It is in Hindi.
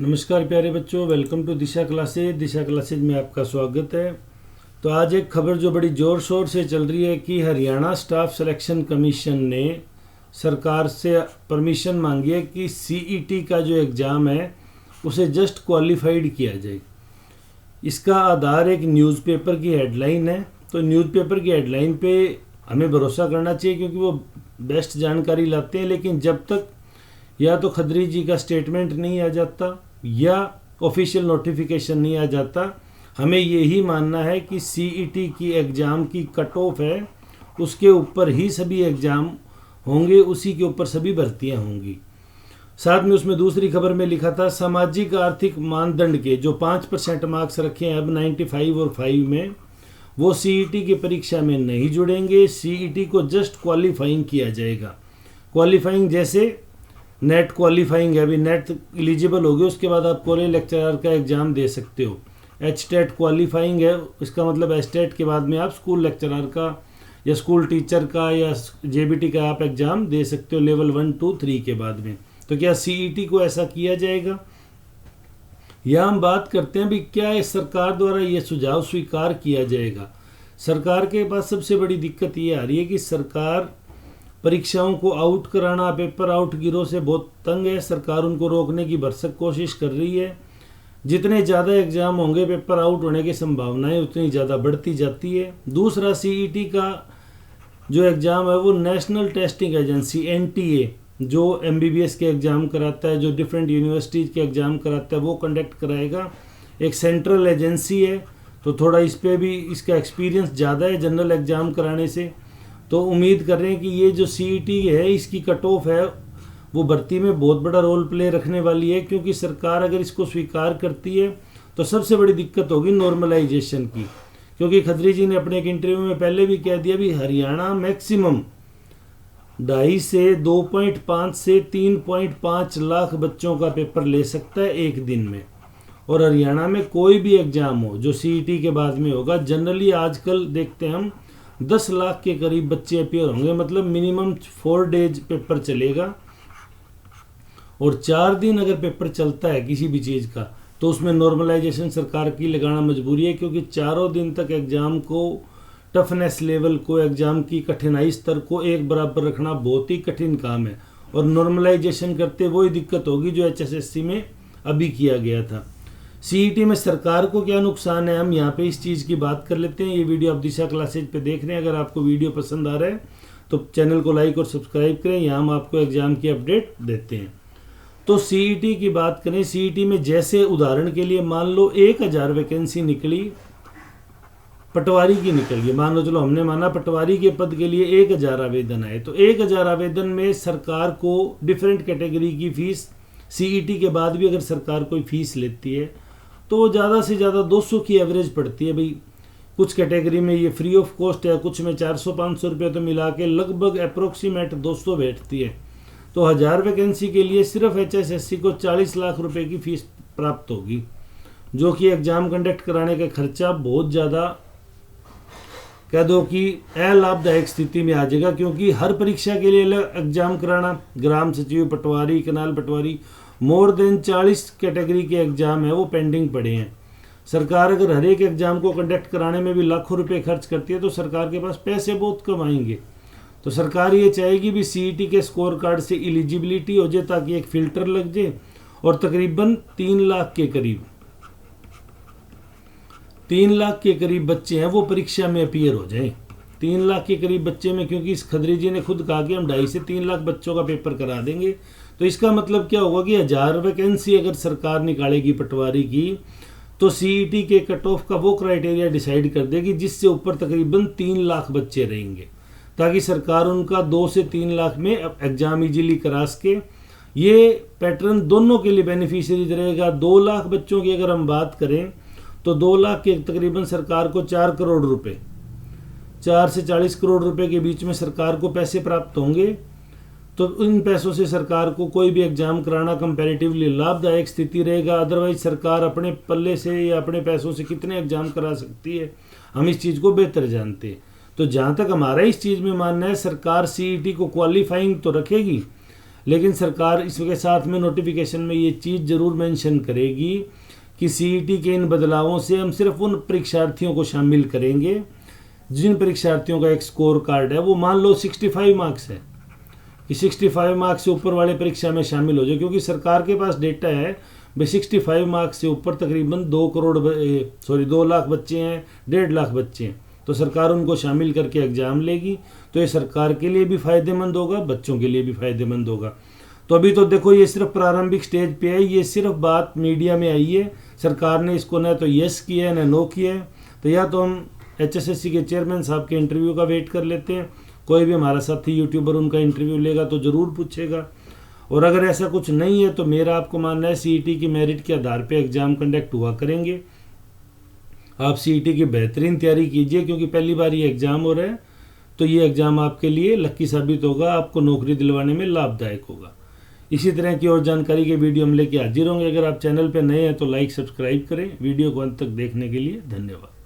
नमस्कार प्यारे बच्चों, वेलकम टू दिशा क्लासेज में आपका स्वागत है। तो आज एक खबर जो बड़ी ज़ोर शोर से चल रही है कि हरियाणा स्टाफ सिलेक्शन कमीशन ने सरकार से परमिशन मांगी है कि सीईटी का जो एग्ज़ाम है उसे जस्ट क्वालिफाइड किया जाए। इसका आधार एक न्यूज़पेपर की हेडलाइन है। तो न्यूज़पेपर की हेडलाइन पे हमें भरोसा करना चाहिए क्योंकि वो बेस्ट जानकारी लाते हैं, लेकिन जब तक या तो खत्री जी का स्टेटमेंट नहीं आ जाता या ऑफिशियल नोटिफिकेशन नहीं आ जाता, हमें यही मानना है कि सीईटी की एग्ज़ाम की कट ऑफ है, उसके ऊपर ही सभी एग्ज़ाम होंगे, उसी के ऊपर सभी भर्तियां होंगी। साथ में उसमें दूसरी खबर में लिखा था सामाजिक आर्थिक मानदंड के जो 5% मार्क्स रखे हैं अब 95 और 5 में, वो सीईटी की परीक्षा में नहीं जुड़ेंगे। सीईटी को जस्ट क्वालिफाइंग किया जाएगा। क्वालिफाइंग जैसे नेट क्वालिफाइंग है, अभी नेट एलिजिबल हो गए, उसके बाद आप कॉलेज लेक्चरर का एग्ज़ाम दे सकते हो। एचटेट क्वालिफाइंग है, इसका मतलब एचटेट के बाद में आप स्कूल लेक्चरर का या स्कूल टीचर का या जेबीटी का आप एग्ज़ाम दे सकते हो लेवल 1, 2, 3 के बाद में। तो क्या सीईटी को ऐसा किया जाएगा? या हम बात करते हैं भी क्या इस सरकार द्वारा ये सुझाव स्वीकार किया जाएगा? सरकार के पास सबसे बड़ी दिक्कत ये आ रही है कि सरकार परीक्षाओं को आउट कराना, पेपर आउट गिरोह से बहुत तंग है। सरकार उनको रोकने की भरसक कोशिश कर रही है। जितने ज़्यादा एग्ज़ाम होंगे पेपर आउट होने की संभावनाएं उतनी ज़्यादा बढ़ती जाती है। दूसरा, सीईटी का जो एग्ज़ाम है वो नेशनल टेस्टिंग एजेंसी एनटीए जो एमबीबीएस के एग्ज़ाम कराता है, जो डिफरेंट यूनिवर्सिटीज़ के एग्ज़ाम कराता है, वो कंडक्ट कराएगा। एक सेंट्रल एजेंसी है, तो थोड़ा इस पर भी इसका एक्सपीरियंस ज़्यादा है जनरल एग्ज़ाम कराने से। तो उम्मीद कर रहे हैं कि ये जो सीईटी है इसकी कट ऑफ है वो भर्ती में बहुत बड़ा रोल प्ले रखने वाली है, क्योंकि सरकार अगर इसको स्वीकार करती है तो सबसे बड़ी दिक्कत होगी नॉर्मलाइजेशन की। क्योंकि खत्री जी ने अपने एक इंटरव्यू में पहले भी कह दिया भी हरियाणा मैक्सिमम 2.5 से 2.5 से 3.5 लाख बच्चों का पेपर ले सकता है एक दिन में। और हरियाणा में कोई भी एग्ज़ाम हो जो सीईटी के बाद में होगा, जनरली आजकल देखते हैं हम 10 लाख के करीब बच्चे अपियर होंगे, मतलब मिनिमम 4 डेज पेपर चलेगा। और 4 दिन अगर पेपर चलता है किसी भी चीज़ का तो उसमें नॉर्मलाइजेशन सरकार की लगाना मजबूरी है, क्योंकि 4 दिन तक एग्ज़ाम को टफनेस लेवल को, एग्ज़ाम की कठिनाई स्तर को एक बराबर रखना बहुत ही कठिन काम है। और नॉर्मलाइजेशन करते वही दिक्कत होगी जो एचएसएससी में अभी किया गया था। सीईटी में सरकार को क्या नुकसान है, हम यहाँ पे इस चीज़ की बात कर लेते हैं। ये वीडियो आप दिशा क्लासेज पे देख रहे हैं। अगर आपको वीडियो पसंद आ रहा है तो चैनल को लाइक और सब्सक्राइब करें। यहाँ हम आपको एग्ज़ाम की अपडेट देते हैं। तो सीईटी की बात करें, सीईटी में जैसे उदाहरण के लिए मान लो 1000 वैकेंसी निकली, पटवारी की निकल गई, मान लो, चलो हमने माना पटवारी के पद के लिए 1000 आवेदन आए, तो 1000 आवेदन में सरकार को डिफरेंट कैटेगरी की फ़ीस, सीईटी के बाद भी अगर सरकार कोई फ़ीस लेती है तो ज़्यादा से ज़्यादा 200 की एवरेज पड़ती है। भाई कुछ कैटेगरी में ये फ्री ऑफ कॉस्ट है, कुछ में 400-500 रुपये, तो मिला के लगभग अप्रोक्सीमेट 200 बैठती है। तो 1000 वैकेंसी के लिए सिर्फ एचएसएससी को 40 लाख रुपए की फ़ीस प्राप्त होगी, जो कि एग्ज़ाम कंडक्ट कराने का खर्चा बहुत ज़्यादा कह दो कि अलाभदायक स्थिति में आ जाएगा। क्योंकि हर परीक्षा के लिए अलग एग्ज़ाम कराना, ग्राम सचिव, पटवारी, कनाल पटवारी, मोर देन 40 कैटेगरी के एग्ज़ाम है वो पेंडिंग पड़े हैं। सरकार अगर हर एक एग्ज़ाम को कंडक्ट कराने में भी लाखों रुपए खर्च करती है तो सरकार के पास पैसे बहुत कम आएंगे। तो सरकार ये चाहेगी भी सीईटी के स्कोर कार्ड से एलिजिबिलिटी हो जाए, ताकि एक फ़िल्टर लग जाए और तकरीबन 3 लाख के करीब बच्चे हैं वो परीक्षा में अपीयर हो जाएं। 3 लाख के करीब बच्चे में, क्योंकि इस खत्री जी ने खुद कहा कि हम 2.5 से 3 लाख बच्चों का पेपर करा देंगे। तो इसका मतलब क्या होगा कि 1000 वैकेंसी अगर सरकार निकालेगी पटवारी की, तो सीईटी के कट ऑफ का वो क्राइटेरिया डिसाइड कर देगी जिससे ऊपर तकरीबन 3 लाख बच्चे रहेंगे, ताकि सरकार उनका 2 से 3 लाख में एग्ज़ाम इजीली करा सके। ये पैटर्न दोनों के लिए बेनिफिशियरी रहेगा। 2 लाख बच्चों की अगर हम बात करें तो 2 लाख के तकरीबन सरकार को 4 करोड़ रुपए, 4 से 40 करोड़ रुपए के बीच में सरकार को पैसे प्राप्त होंगे। तो इन पैसों से सरकार को कोई भी एग्ज़ाम कराना कंपैरेटिवली लाभदायक स्थिति रहेगा। अदरवाइज सरकार अपने पल्ले से या अपने पैसों से कितने एग्ज़ाम करा सकती है, हम इस चीज़ को बेहतर जानते हैं। तो जहाँ तक हमारा इस चीज़ में मानना है, सरकार सीईटी को क्वालिफाइंग तो रखेगी, लेकिन सरकार इसके साथ में नोटिफिकेशन में ये चीज़ ज़रूर मेंशन करेगी कि सीईटी के इन बदलावों से हम सिर्फ उन परीक्षार्थियों को शामिल करेंगे जिन परीक्षार्थियों का एक स्कोर कार्ड है वो मान लो 65 मार्क्स है, कि 65 मार्क्स से ऊपर वाले परीक्षा में शामिल हो जाए, क्योंकि सरकार के पास डेटा है भाई 65 मार्क्स से ऊपर तकरीबन 2 लाख बच्चे हैं, 1.5 लाख बच्चे हैं, तो सरकार उनको शामिल करके एग्ज़ाम लेगी। तो ये सरकार के लिए भी फ़ायदेमंद होगा, बच्चों के लिए भी फ़ायदेमंद होगा। तो अभी तो देखो ये सिर्फ प्रारंभिक स्टेज पे है, ये सिर्फ बात मीडिया में आई है, सरकार ने इसको न तो यस किया है न नो किया है। तो या तो हम HSSC के चेयरमैन साहब के इंटरव्यू का वेट कर लेते हैं, कोई भी हमारा साथी यूट्यूबर उनका इंटरव्यू लेगा तो ज़रूर पूछेगा, और अगर ऐसा कुछ नहीं है तो मेरा आपको मानना है सीईटी की मेरिट के आधार पे एग्ज़ाम कंडक्ट हुआ करेंगे। आप सीईटी की बेहतरीन तैयारी कीजिए, क्योंकि पहली बार ये एग्ज़ाम हो रहा है, तो ये एग्ज़ाम आपके लिए लक्की साबित होगा, आपको नौकरी दिलवाने में लाभदायक होगा। इसी तरह की और जानकारी के वीडियो हम लेके हाजिर होंगे। अगर आप चैनल पर नए हैं तो लाइक सब्सक्राइब करें। वीडियो को अंत तक देखने के लिए धन्यवाद।